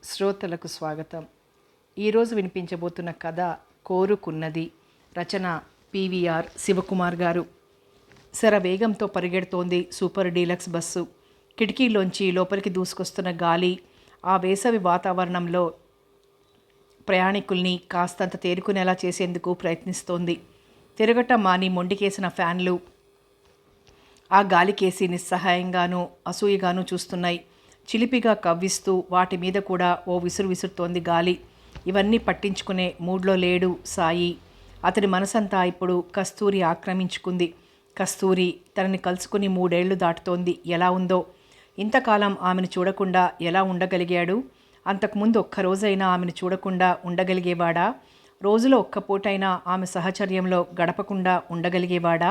శ్రోతలకు స్వాగతం. ఈరోజు వినిపించబోతున్న కథ కోరుకున్నది. రచన పివిఆర్ శివకుమార్ గారు. శరవేగంతో పరిగెడుతోంది సూపర్ డీలక్స్ బస్సు. కిటికీలోంచి లోపలికి దూసుకొస్తున్న గాలి ఆ వేసవి వాతావరణంలో ప్రయాణికుల్ని కాస్తంత తేరుకునేలా చేసేందుకు ప్రయత్నిస్తోంది. తిరగటం మాని మొండికేసిన ఫ్యాన్లు ఆ గాలికేసి నిస్సహాయంగానూ అసూయగానూ చూస్తున్నాయి. చిలిపిగా కవ్విస్తూ వాటి మీద కూడా ఓ విసురు విసురుతోంది గాలి. ఇవన్నీ పట్టించుకునే మూడ్లో లేడు సాయి. అతడి మనసంతా ఇప్పుడు కస్తూరి ఆక్రమించుకుంది. కస్తూరి తనని కలుసుకుని 3 ఏళ్లు దాటుతోంది. ఎలా ఉందో, ఇంతకాలం ఆమెను చూడకుండా ఎలా ఉండగలిగాడు? అంతకుముందు ఒక్కరోజైనా ఆమెను చూడకుండా ఉండగలిగేవాడా? రోజులో ఒక్క పూటైనా ఆమె సహచర్యంలో గడపకుండా ఉండగలిగేవాడా?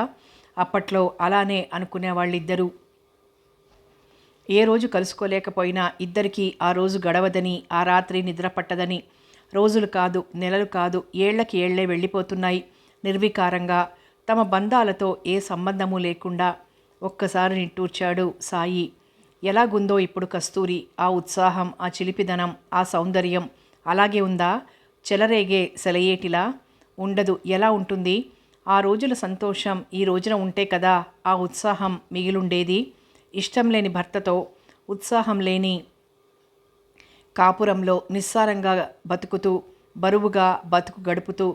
అప్పట్లో అలానే అనుకునేవాళ్ళిద్దరూ. ఏ రోజు కలుసుకోలేకపోయినా ఇద్దరికీ ఆ రోజు గడవదని, ఆ రాత్రి నిద్ర పట్టదని. రోజులు కాదు, నెలలు కాదు, ఏళ్లకి ఏళ్లే వెళ్ళిపోతున్నాయి నిర్వికారంగా, తమ బంధాలతో ఏ సంబంధము లేకుండా. ఒక్కసారి నిట్టూర్చాడు సాయి. ఎలాగుందో ఇప్పుడు కస్తూరి? ఆ ఉత్సాహం, ఆ చిలిపిదనం, ఆ సౌందర్యం అలాగే ఉందా? చెలరేగే సెలయేటిలా ఉండదు. ఎలా ఉంటుంది? ఆ రోజుల సంతోషం ఈ రోజున ఉంటే కదా ఆ ఉత్సాహం మిగిలుండేది. ఇష్టం లేని భర్తతో, ఉత్సాహం లేని కాపురంలో నిస్సారంగా బతుకుతూ, బరువుగా బతుకు గడుపుతూ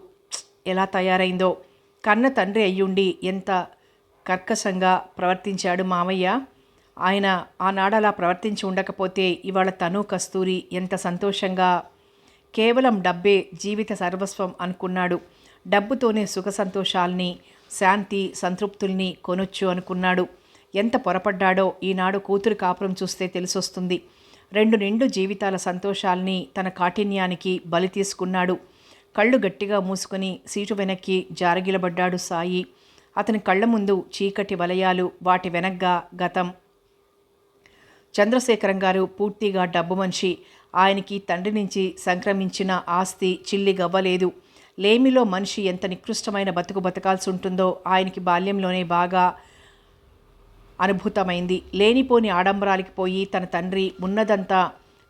ఎలా తయారైందో. కన్న తండ్రి అయ్యుండి ఎంత కర్కశంగా ప్రవర్తించాడు మామయ్య. ఆయన ఆనాడలా ప్రవర్తించి ఉండకపోతే ఇవాళ తను కస్తూరి ఎంత సంతోషంగా, కేవలం డబ్బే జీవిత సర్వస్వం అనుకున్నాడు. డబ్బుతోనే సుఖ సంతోషాల్ని, శాంతి సంతృప్తుల్ని కొనొచ్చు అనుకున్నాడు. ఎంత పొరపడ్డాడో ఈనాడు కూతురు కాపురం చూస్తే తెలిసొస్తుంది. 2 నిండు జీవితాల సంతోషాల్ని తన కాఠిన్యానికి బలి తీసుకున్నాడు. కళ్ళు గట్టిగా మూసుకొని సీటు వెనక్కి జారగిలబడ్డాడు సాయి. అతని కళ్ళ ముందు చీకటి వలయాలు, వాటి వెనగ్గా గతం. చంద్రశేఖరం గారు పూర్తిగా డబ్బు మనిషి. ఆయనకి తండ్రి నుంచి సంక్రమించిన ఆస్తి చిల్లిగవ్వలేదు. లేమిలో మనిషి ఎంత నికృష్టమైన బతుకు బతకాల్సి ఉంటుందో ఆయనకి బాల్యంలోనే బాగా అనుభూతమైంది. లేనిపోని ఆడంబరాలకి పోయి తన తండ్రి ఉన్నదంతా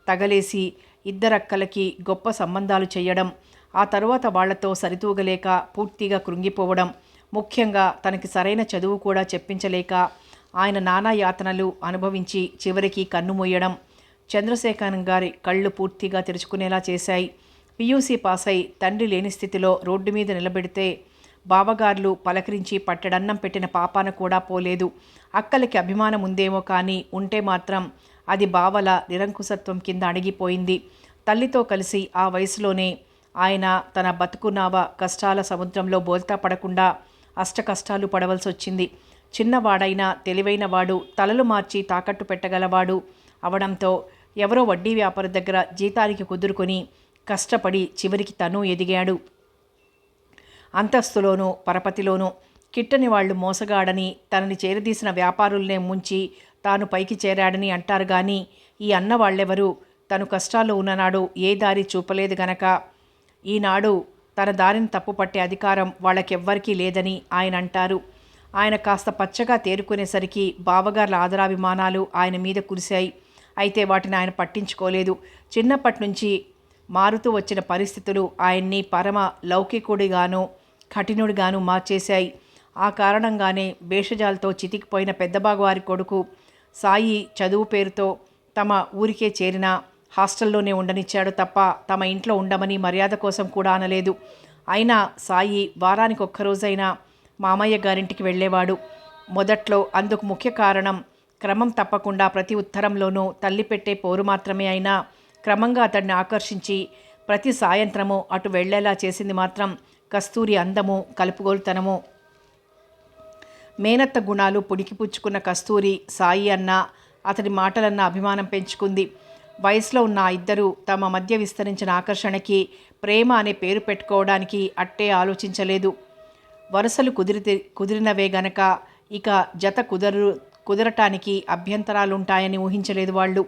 తగలేసి ఇద్దరక్కలకి గొప్ప సంబంధాలు చేయడం, ఆ తరువాత వాళ్లతో సరితూగలేక పూర్తిగా కృంగిపోవడం, ముఖ్యంగా తనకి సరైన చదువు కూడా చెప్పించలేక ఆయన నానా యాతనలు అనుభవించి చివరికి కన్నుమూయడం చంద్రశేఖరం గారి కళ్ళు పూర్తిగా తెరుచుకునేలా చేశాయి. పియూసీ పాస్ అయి తండ్రి లేని స్థితిలో రోడ్డు మీద నిలబెడితే బావగార్లు పలకరించి పట్టెడన్నం పెట్టిన పాపాన కూడా పోలేదు. అక్కలకి అభిమానం ఉందేమో కానీ ఉంటే మాత్రం అది బావల నిరంకుశత్వం కింద అణిగిపోయింది. తల్లితో కలిసి ఆ వయసులోనే ఆయన తన బతుకునావ కష్టాల సముద్రంలో బోల్తా పడకుండా అష్టకష్టాలు పడవలసి వచ్చింది. చిన్నవాడైనా తెలివైనవాడు, తలలు మార్చి తాకట్టు పెట్టగలవాడు అవడంతో ఎవరో వడ్డీ వ్యాపారి దగ్గర జీతానికి కుదురుకొని కష్టపడి చివరికి తను ఎదిగాడు. అంతస్తులోనూ పరపతిలోనూ కిట్టని వాళ్ళు మోసగాడని, తనని చేరదీసిన వ్యాపారుల్నే ముంచి తాను పైకి చేరాడని అంటారు కానీ ఈ అన్న వాళ్ళెవరూ తను కష్టాల్లో ఉన్ననాడు ఏ దారి చూపలేదు గనక ఈనాడు తన దారిని తప్పుపట్టే అధికారం వాళ్ళకెవ్వరికీ లేదని ఆయన అంటారు. ఆయన కాస్త పచ్చగా తేరుకునేసరికి బావగార్ల ఆదరాభిమానాలు ఆయన మీద కురిశాయి. అయితే వాటిని ఆయన పట్టించుకోలేదు. చిన్నప్పటి నుంచి మారుతూ వచ్చిన పరిస్థితులు ఆయన్ని పరమ లౌకికుడిగాను కఠినుడిగాను మార్చేశాయి. ఆ కారణంగానే భేషజాలతో చితికిపోయిన పెద్దబాగువారి కొడుకు సాయి చదువు పేరుతో తమ ఊరికే చేరిన హాస్టల్లోనే ఉండనిచ్చాడు తప్ప తమ ఇంట్లో ఉండమని మర్యాద కోసం కూడా అనలేదు. అయినా సాయి వారానికి ఒక్కరోజైనా మామయ్య గారింటికి వెళ్ళేవాడు. మొదట్లో అందుకు ముఖ్య కారణం క్రమం తప్పకుండా ప్రతి ఉత్తరంలోనూ తల్లి పెట్టే పోరు మాత్రమే. అయినా క్రమంగా అతడిని ఆకర్షించి ప్రతి సాయంత్రము అటు వెళ్లేలా చేసింది మాత్రం కస్తూరి అందము, కలుపుగోలుతనము. మేనత్త గుణాలు పుడికిపుచ్చుకున్న కస్తూరి సాయి అన్న, అతడి మాటలన్న అభిమానం పెంచుకుంది. వయసులో ఉన్న ఆ ఇద్దరూ తమ మధ్య విస్తరించిన ఆకర్షణకి ప్రేమ అనే పేరు పెట్టుకోవడానికి అట్టే ఆలోచించలేదు. వరుసలు కుదిరినవే గనక ఇక జత కుదరటానికి అభ్యంతరాలుంటాయని ఊహించలేదు వాళ్ళు.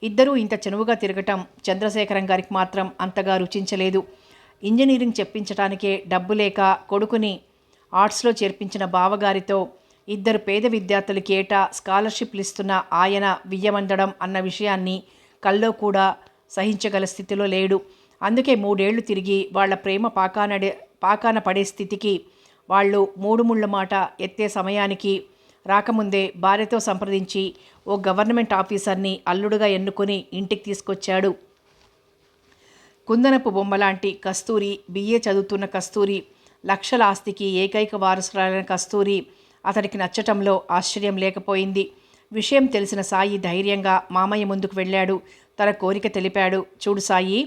ఇద్దరూ ఇంత చనువుగా తిరగటం చంద్రశేఖరం గారికి మాత్రం అంతగా రుచించలేదు. ఇంజనీరింగ్ చెప్పించటానికే డబ్బు లేక కొడుకుని ఆర్ట్స్లో చేర్పించిన బావగారితో 2 పేద విద్యార్థులకి ఏటా స్కాలర్షిప్లు ఇస్తున్న ఆయన వియ్యమందడం అన్న విషయాన్ని కల్లో కూడా సహించగల స్థితిలో లేడు. అందుకే 3 ఏళ్లు తిరిగి వాళ్ల ప్రేమ పాకాన పడే స్థితికి వాళ్ళు 3 ముళ్ళ మాట ఎత్తే సమయానికి రాకముందే భార్యతో సంప్రదించి ఓ గవర్నమెంట్ ఆఫీసర్ని అల్లుడుగా ఎన్నుకొని ఇంటికి తీసుకొచ్చాడు. కుందనపు బొమ్మలాంటి కస్తూరి, బిఏ చదువుతున్న కస్తూరి, లక్షల ఆస్తికి ఏకైక వారసురాలైన కస్తూరి అతనికి నచ్చటంలో ఆశ్చర్యం లేకపోయింది. విషయం తెలిసిన సాయి ధైర్యంగా మామయ్య ముందుకు వెళ్ళాడు. తన కోరిక తెలిపాడు. చూడు సాయి,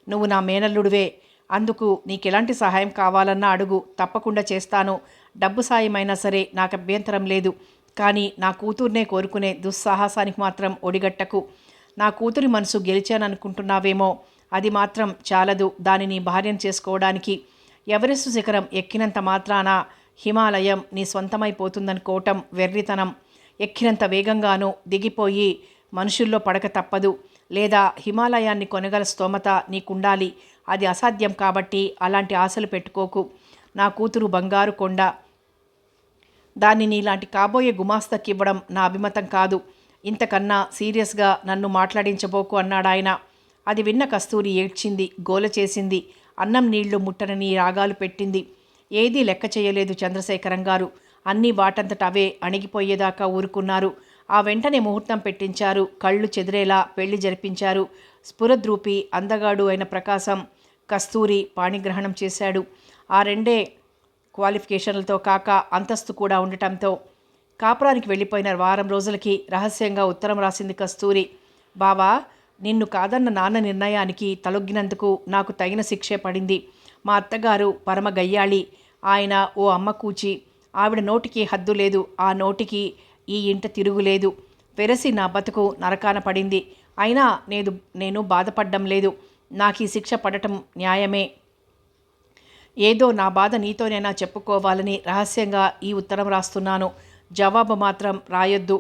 నువ్వు నా మేనల్లుడివే. అందుకు నీకెలాంటి సహాయం కావాలన్నా అడుగు, తప్పకుండా చేస్తాను. డబ్బు సాయమైనా సరే నాకు అభ్యంతరం లేదు. కానీ నా కూతుర్నే కోరుకునే దుస్సాహసానికి మాత్రం ఒడిగట్టకు. నా కూతురి మనసు గెలిచాననుకుంటున్నావేమో, అది మాత్రం చాలదు దానిని భార్యను చేసుకోవడానికి. ఎవరెస్టు శిఖరం ఎక్కినంత మాత్రాన హిమాలయం నీ సొంతమైపోతుందనుకోవటం వెర్రితనం. ఎక్కినంత వేగంగానూ దిగిపోయి మనుషుల్లో పడక తప్పదు. లేదా హిమాలయాన్ని కొనగల స్తోమత నీకుండాలి. అది అసాధ్యం కాబట్టి అలాంటి ఆశలు పెట్టుకోకు. నా కూతురు బంగారు కొండ. దాన్ని నీలాంటి కాబోయే గుమాస్తకివ్వడం నా అభిమతం కాదు. ఇంతకన్నా సీరియస్గా నన్ను మాట్లాడించబోకు అన్నాడాయన. అది విన్న కస్తూరి ఏడ్చింది, గోల చేసింది. అన్నం నీళ్లు ముట్టనని రాగాలు పెట్టింది. ఏదీ లెక్క చేయలేదు చంద్రశేఖరం గారు. అన్నీ వాటంతట అవే అణిగిపోయేదాకా ఊరుకున్నారు. ఆ వెంటనే ముహూర్తం పెట్టించారు. కళ్ళు చెదిరేలా పెళ్లి జరిపించారు. స్ఫురద్రూపి అందగాడు అయిన ప్రకాశం కస్తూరి పాణిగ్రహణం చేశాడు. ఆ 2 క్వాలిఫికేషన్లతో కాక అంతస్తు కూడా ఉండటంతో కాపురానికి వెళ్ళిపోయిన వారం రోజులకి రహస్యంగా ఉత్తరం రాసింది కస్తూరి. బావా, నిన్ను కాదన్న నాన్న నిర్ణయానికి తలొగ్గినందుకు నాకు తగిన శిక్షే పడింది. మా అత్తగారు పరమ గయ్యాళి. ఆయన ఓ అమ్మ కూచి. ఆవిడ నోటికి హద్దు లేదు. ఆ నోటికి ఈ ఇంట తిరుగులేదు. వెరసి నా బతుకు నరకాన పడింది. అయినా నేను బాధపడ్డం లేదు. నాకు ఈ శిక్ష పడటం న్యాయమే. ఏదో నా బాధ నీతోనైనా చెప్పుకోవాలని రహస్యంగా ఈ ఉత్తరం రాస్తున్నాను. జవాబు మాత్రం రాయొద్దు.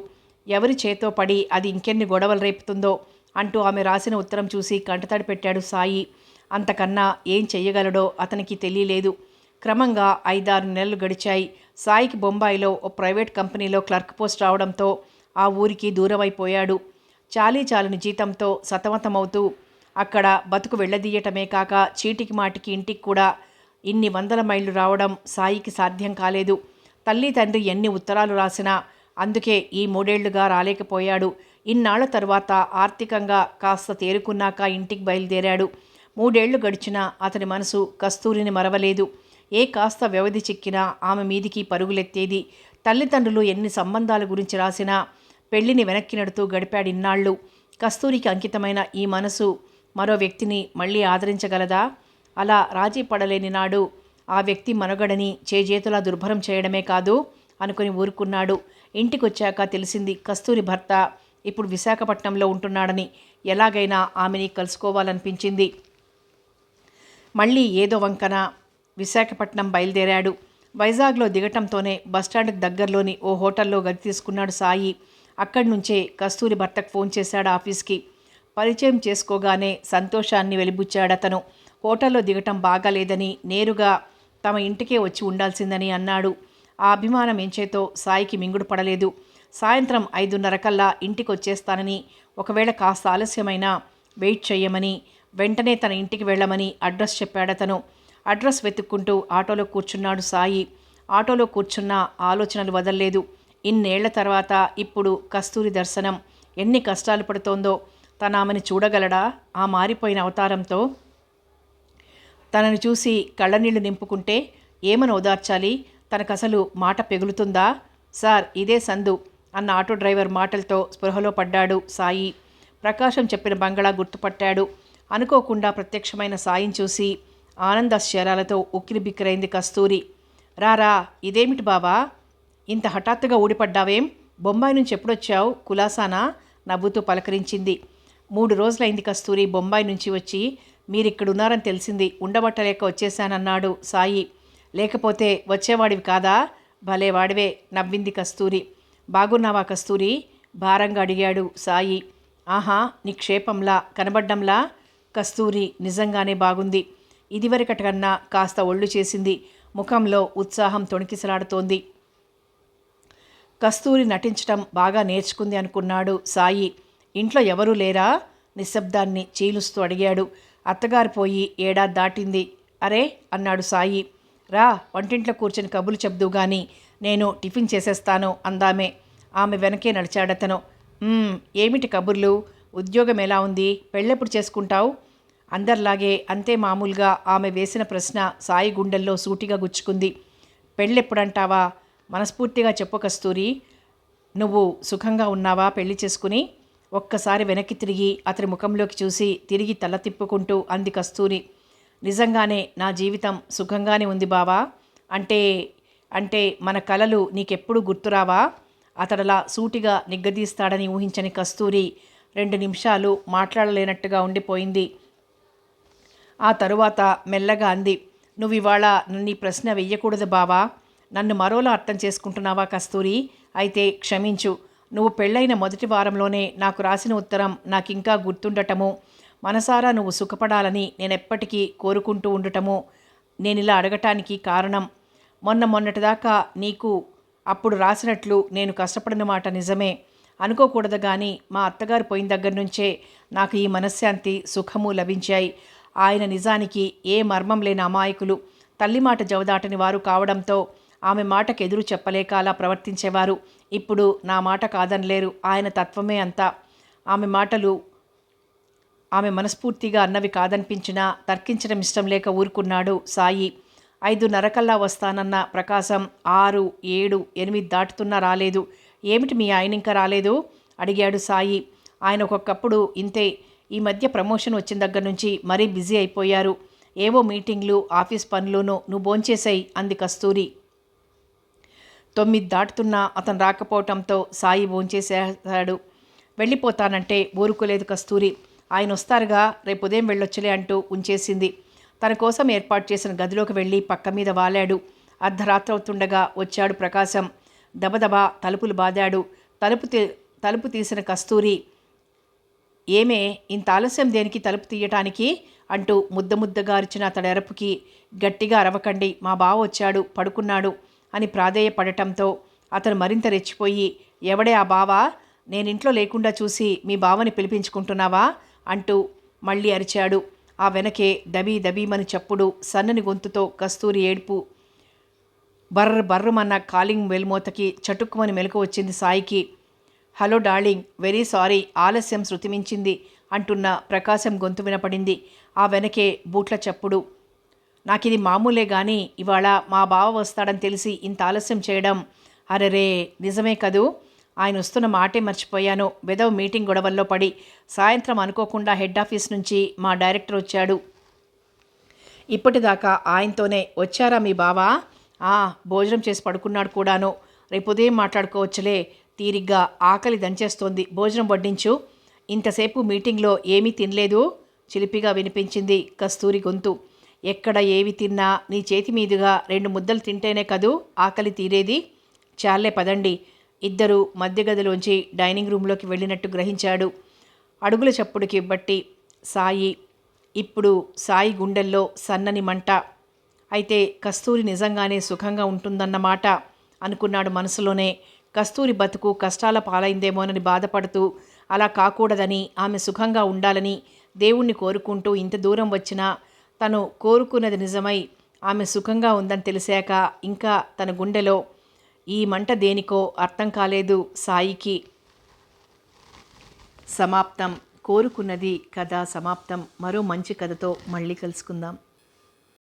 ఎవరి చేతో పడి అది ఇంకెన్ని గొడవలు రేపుతుందో అంటూ ఆమె రాసిన ఉత్తరం చూసి కంటతడి పెట్టాడు సాయి. అంతకన్నా ఏం చెయ్యగలడో అతనికి తెలియలేదు. క్రమంగా 5-6 నెలలు గడిచాయి. సాయికి బొంబాయిలో ఓ ప్రైవేట్ కంపెనీలో క్లర్క్ పోస్ట్ రావడంతో ఆ ఊరికి దూరమైపోయాడు. చాలని జీతంతో సతమతమవుతూ అక్కడ బతుకు వెళ్ళదీయటమే కాక చీటికి మాటికి ఇంటికి కూడా ఇన్ని 100 మైళ్ళు రావడం సాయికి సాధ్యం కాలేదు. తల్లి తండ్రి ఎన్ని ఉత్తరాలు రాసినా అందుకే ఈ 3 ఏళ్లుగా రాలేకపోయాడు. ఇన్నాళ్ల తర్వాత ఆర్థికంగా కాస్త తేరుకున్నాక ఇంటికి బయలుదేరాడు. 3 ఏళ్లు గడిచినా అతని మనసు కస్తూరిని మరవలేదు. ఏ కాస్త వ్యవధి చిక్కినా ఆమె మీదికి పరుగులెత్తేది. తల్లిదండ్రులు ఎన్ని సంబంధాల గురించి రాసినా పెళ్లిని వెనక్కి నెడుతూ గడిపాడు ఇన్నాళ్ళు. కస్తూరికి అంకితమైన ఈ మనసు మరో వ్యక్తిని మళ్ళీ ఆదరించగలదా? అలా రాజీ పడలేని నాడు ఆ వ్యక్తి మనుగడని చేజేతులా దుర్భరం చేయడమే కాదు అనుకుని ఊరుకున్నాడు. ఇంటికొచ్చాక తెలిసింది కస్తూరి భర్త ఇప్పుడు విశాఖపట్నంలో ఉంటున్నాడని. ఎలాగైనా ఆమెని కలుసుకోవాలనిపించింది. మళ్ళీ ఏదో వంకన విశాఖపట్నం బయలుదేరాడు. వైజాగ్లో దిగటంతోనే బస్టాండ్కి దగ్గరలోని ఓ హోటల్లో గది తీసుకున్నాడు సాయి. అక్కడి నుంచే కస్తూరి భర్తకు ఫోన్ చేశాడు ఆఫీస్కి. పరిచయం చేసుకోగానే సంతోషాన్ని వెలిబుచ్చాడతను. హోటల్లో దిగటం బాగాలేదని, నేరుగా తమ ఇంటికే వచ్చి ఉండాల్సిందని అన్నాడు. ఆ అభిమానం ఎంచేతో సాయికి మింగుడు పడలేదు. సాయంత్రం 5:30 కల్లా ఇంటికి వచ్చేస్తానని, ఒకవేళ కాస్త ఆలస్యమైనా వెయిట్ చెయ్యమని, వెంటనే తన ఇంటికి వెళ్ళమని అడ్రస్ చెప్పాడతను. అడ్రస్ వెతుక్కుంటూ ఆటోలో కూర్చున్నాడు సాయి. ఆటోలో కూర్చున్న ఆలోచనలు వదల్లేదు. ఇన్నేళ్ల తర్వాత ఇప్పుడు కస్తూరి దర్శనం. ఎన్ని కష్టాలు పడుతోందో. తన ఆమెను చూడగలడా? ఆ మారిపోయిన అవతారంతో తనను చూసి కళ్ళనీళ్లు నింపుకుంటే ఏమని ఓదార్చాలి? తనకసలు మాట పెగులుతుందా? సార్, ఇదే సందు అన్న ఆటో డ్రైవర్ మాటలతో స్పృహలో పడ్డాడు సాయి. ప్రకాశం చెప్పిన బంగళా గుర్తుపట్టాడు. అనుకోకుండా ప్రత్యక్షమైన సాయిని చూసి ఆనందాశ్చర్యాలతో ఉక్కిరిబిక్కిరైంది కస్తూరి. రారా, ఇదేమిటి బావా, ఇంత హఠాత్తుగా ఊడిపడ్డావేం? బొంబాయి నుంచి ఎప్పుడొచ్చావు? కులాసానా? నవ్వుతూ పలకరించింది. 3 రోజులైంది కస్తూరి బొంబాయి నుంచి వచ్చి. మీరిక్కడున్నారని తెలిసింది. ఉండబట్టలేక వచ్చేశానన్నాడు సాయి. లేకపోతే వచ్చేవాడివి కాదా? భలే వాడివే, నవ్వింది కస్తూరి. బాగున్నావా కస్తూరి? భారంగా అడిగాడు సాయి. ఆహా, నిక్షేపంలా కనబడ్డంలా? కస్తూరి నిజంగానే బాగుంది. ఇదివరకటకన్నా కాస్త ఒళ్ళు చేసింది. ముఖంలో ఉత్సాహం తొణికిసలాడుతోంది. కస్తూరి నటించటం బాగా నేర్చుకుంది అనుకున్నాడు సాయి. ఇంట్లో ఎవరూ లేరా? నిశ్శబ్దాన్ని చీలుస్తూ అడిగాడు. అత్తగారు పోయి ఏడాది దాటింది. అరే అన్నాడు సాయి. రా వంటింట్లో కూర్చొని కబుర్లు చెప్దూ గాని, నేను టిఫిన్ చేసేస్తాను అందామే. ఆమె వెనకే నడిచాడతను. ఏమిటి కబుర్లు? ఉద్యోగం ఎలా ఉంది? పెళ్ళెప్పుడు చేసుకుంటావు? అందరిలాగే అంతే మామూలుగా ఆమె వేసిన ప్రశ్న సాయి గుండెల్లో సూటిగా గుచ్చుకుంది. పెళ్ళెప్పుడంటావా? మనస్ఫూర్తిగా చెప్పు కస్తూరి. నువ్వు సుఖంగా ఉన్నావా పెళ్లి చేసుకుని? ఒక్కసారి వెనక్కి తిరిగి అతని ముఖంలోకి చూసి తిరిగి తల తిప్పుకుంటూ అంది కస్తూరి. నిజంగానే నా జీవితం సుఖంగానే ఉంది బావా. అంటే అంటే మన కలలు నీకెప్పుడు గుర్తురావా? అతడలా సూటిగా నిగ్గదీస్తాడని ఊహించని కస్తూరి 2 నిమిషాలు మాట్లాడలేనట్టుగా ఉండిపోయింది. ఆ తరువాత మెల్లగా అంది. నువ్వివాళ నన్ను ఈ ప్రశ్న వెయ్యకూడదు బావా. నన్ను మరోలా అర్థం చేసుకుంటున్నావా కస్తూరి? అయితే క్షమించు. నువ్వు పెళ్ళైన మొదటి వారంలోనే నాకు రాసిన ఉత్తరం నాకింకా గుర్తుండటము, మనసారా నువ్వు సుఖపడాలని నేనెప్పటికీ కోరుకుంటూ ఉండటము నేనిలా అడగటానికి కారణం. మొన్నటిదాకా నీకు అప్పుడు రాసినట్లు నేను కష్టపడిన మాట నిజమే. అనుకోకూడదు కానీ మా అత్తగారు పోయిన దగ్గర నుంచే నాకు ఈ మనశ్శాంతి సుఖము లభించాయి. ఆయన నిజానికి ఏ మర్మం లేని అమాయకులు. తల్లి మాట జవదాటని వారు కావడంతో ఆమె మాటకు ఎదురు చెప్పలేక అలా ప్రవర్తించేవారు. ఇప్పుడు నా మాట కాదనలేరు. ఆయన తత్వమే అంతా. ఆమె మనస్ఫూర్తిగా అన్నవి కాదనిపించినా తర్కించడం ఇష్టం లేక ఊరుకున్నాడు సాయి. 5:30 వస్తానన్న ప్రకాశం 6, 7, 8 దాటుతున్నా రాలేదు. ఏమిటి మీ ఆయన ఇంకా రాలేదు? అడిగాడు సాయి. ఆయన ఒక్కొక్కప్పుడు ఇంతే. ఈ మధ్య ప్రమోషన్ వచ్చిన దగ్గర నుంచి మరీ బిజీ అయిపోయారు. ఏవో మీటింగ్లు, ఆఫీస్ పనులును. నువ్వు భోంచేసాయి అంది కస్తూరి. 9 దాటుతున్నా అతను రాకపోవటంతో సాయి భోంచేసేశాడు. వెళ్ళిపోతానంటే ఊరుకోలేదు కస్తూరి. ఆయన వస్తారుగా, రేపు ఉదయం వెళ్ళొచ్చులే అంటూ ఉంచేసింది. తన కోసం ఏర్పాటు చేసిన గదిలోకి వెళ్ళి పక్క మీద వాలాడు. అర్ధరాత్రవుతుండగా వచ్చాడు ప్రకాశం. దబదబా తలుపులు బాదాడు. తలుపు తీసిన కస్తూరి, ఏమే ఇంత ఆలస్యం దేనికి తలుపు తీయటానికి అంటూ ముద్దగా అరిచిన అతడి అరుపుకి, గట్టిగా అరవకండి, మా బావ వచ్చాడు, పడుకున్నాడు అని ప్రాధేయపడటంతో అతను మరింత రెచ్చిపోయి, ఎవడే ఆ బావా? నేనింట్లో లేకుండా చూసి మీ బావని పిలిపించుకుంటున్నావా అంటూ మళ్ళీ అరిచాడు. ఆ వెనకే దబీమని చప్పుడు, సన్నని గొంతుతో కస్తూరి ఏడుపు. బర్రమన్న కాలింగ్ వెల్మోతకి చటుక్కుమని మెలకు వచ్చింది సాయికి. హలో డార్లింగ్, వెరీ సారీ, ఆలస్యం శృతిమించింది అంటున్న ప్రకాశం గొంతు వినపడింది. ఆ వెనకే బూట్ల చప్పుడు. నాకిది మామూలే గాని ఇవాళ మా బావ వస్తాడని తెలిసి ఇంత ఆలస్యం చేయడం. అరెరే, నిజమే కదూ. ఆయన వస్తున్న మాటే మర్చిపోయాను. వెదవ్ మీటింగ్ గొడవల్లో పడి సాయంత్రం అనుకోకుండా హెడ్ ఆఫీస్ నుంచి మా డైరెక్టర్ వచ్చాడు. ఇప్పటిదాకా ఆయనతోనే. వచ్చారా మీ బావా? భోజనం చేసి పడుకున్నాడు కూడాను. రేపు ఉదయం మాట్లాడుకోవచ్చులే. తీరిగ్గా ఆకలి దంచేస్తోంది, భోజనం వడ్డించు. ఇంతసేపు మీటింగ్లో ఏమీ తినలేదు చిలిపిగా వినిపించింది కస్తూరి గొంతు. ఎక్కడ ఏవి తిన్నా నీ చేతి మీదుగా 2 ముద్దలు తింటేనే కదూ ఆకలి తీరేది. చాలే పదండి. ఇద్దరూ మధ్య గదిలోంచి డైనింగ్ రూమ్లోకి వెళ్ళినట్టు గ్రహించాడు అడుగుల చప్పుడుకి బట్టి సాయి. ఇప్పుడు సాయి గుండెల్లో సన్నని మంట. అయితే కస్తూరి నిజంగానే సుఖంగా ఉంటుందన్నమాట అనుకున్నాడు మనసులోనే. కస్తూరి బతుకు కష్టాల పాలైందేమోనని బాధపడుతూ, అలా కాకూడదని, ఆమె సుఖంగా ఉండాలని దేవుణ్ణి కోరుకుంటూ ఇంత దూరం వచ్చినా తను కోరుకున్నది నిజమై ఆమె సుఖంగా ఉందని తెలిసాక ఇంకా తన గుండెలో ఈ మంట దేనికో అర్థం కాలేదు సాయికి. సమాప్తం. కోరుకున్నది కథ సమాప్తం. మరో మంచి కథతో మళ్ళీ కలుసుకుందాం.